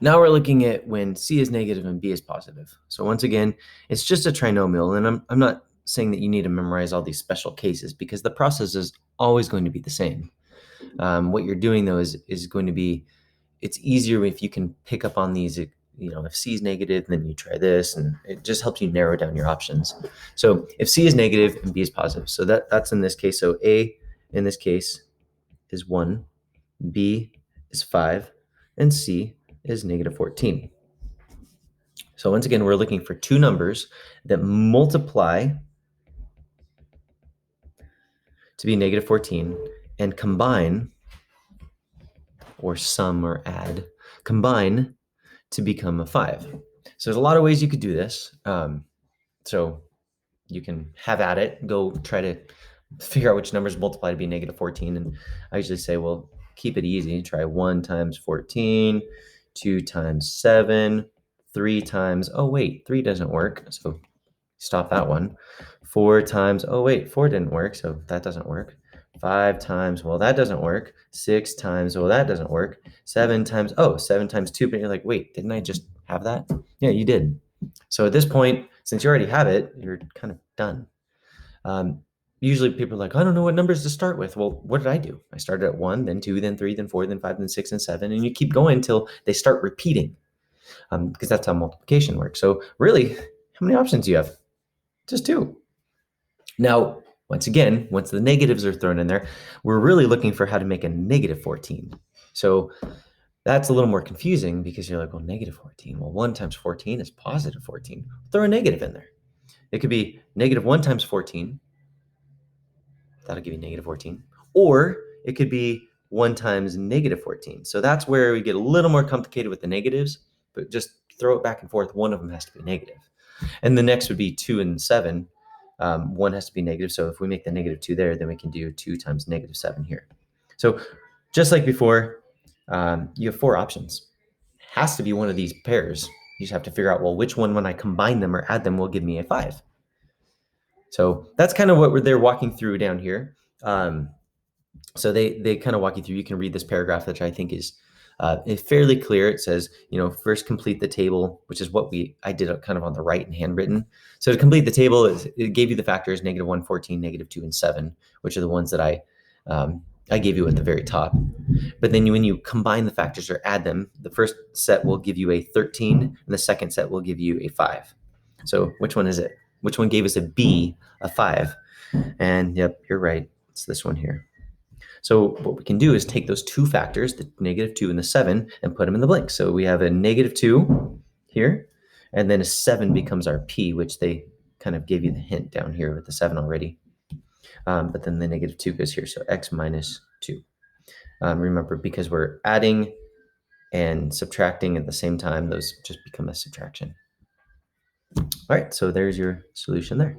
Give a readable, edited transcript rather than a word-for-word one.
Now we're looking at when C is negative and B is positive. So once again, it's just a trinomial, and I'm not saying that you need to memorize all these special cases because the process is always going to be the same. What you're doing though is going to be, it's easier if you can pick up on these, if C is negative, then you try this, and it just helps you narrow down your options. So if C is negative and B is positive, so that's in this case. So A in this case is 1, B is 5, and C is negative 14. So once again, we're looking for two numbers that multiply to be negative 14 and combine, or sum or add, combine to become a 5. So there's a lot of ways you could do this. So you can have at it, go try to figure out which numbers multiply to be negative 14. And I usually say, well, keep it easy. Try 1 times 14, 2 times 7, 3 times, oh wait, 3 doesn't work. So stop that one. 4 times, oh wait, 4 didn't work, so that doesn't work. 5 times, well, that doesn't work. 6 times, well, that doesn't work. 7 times, oh, 7 times 2, but you're like, wait, didn't I just have that? Yeah, you did. So at this point, since you already have it, you're kind of done. Usually people are like, I don't know what numbers to start with. Well, what did I do? I started at 1, then 2, then 3, then 4, then 5, then 6, and 7, and you keep going until they start repeating, because that's how multiplication works. So really, how many options do you have? Just 2. Now, once again, once the negatives are thrown in there, we're really looking for how to make a negative 14. So that's a little more confusing because you're like, well, negative 14. Well, 1 times 14 is positive 14. Throw a negative in there. It could be negative 1 times 14. That'll give you negative 14. Or it could be 1 times negative 14. So that's where we get a little more complicated with the negatives, but just throw it back and forth. One of them has to be negative. And the next would be 2 and 7. One has to be negative. So if we make the negative 2 there, then we can do 2 times negative 7 here. So just like before, you have 4 options. It has to be one of these pairs. You just have to figure out, well, which one, when I combine them or add them, will give me a 5. So that's kind of what they're walking through down here. So they kind of walk you through. You can read this paragraph, which I think is fairly clear. It says, first complete the table, which is what I did kind of on the right and handwritten. So to complete the table, it gave you the factors negative 1, 14, negative 2, and 7, which are the ones that I gave you at the very top. But then when you combine the factors or add them, the first set will give you a 13, and the second set will give you a 5. So which one is it? Which one gave us a B, a 5? And yep, you're right. It's this one here. So what we can do is take those two factors, the negative 2 and the 7, and put them in the blank. So we have a negative 2 here, and then a 7 becomes our P, which they kind of gave you the hint down here with the 7 already. But then the negative 2 goes here, so x minus 2. Remember, because we're adding and subtracting at the same time, those just become a subtraction. All right, so there's your solution there.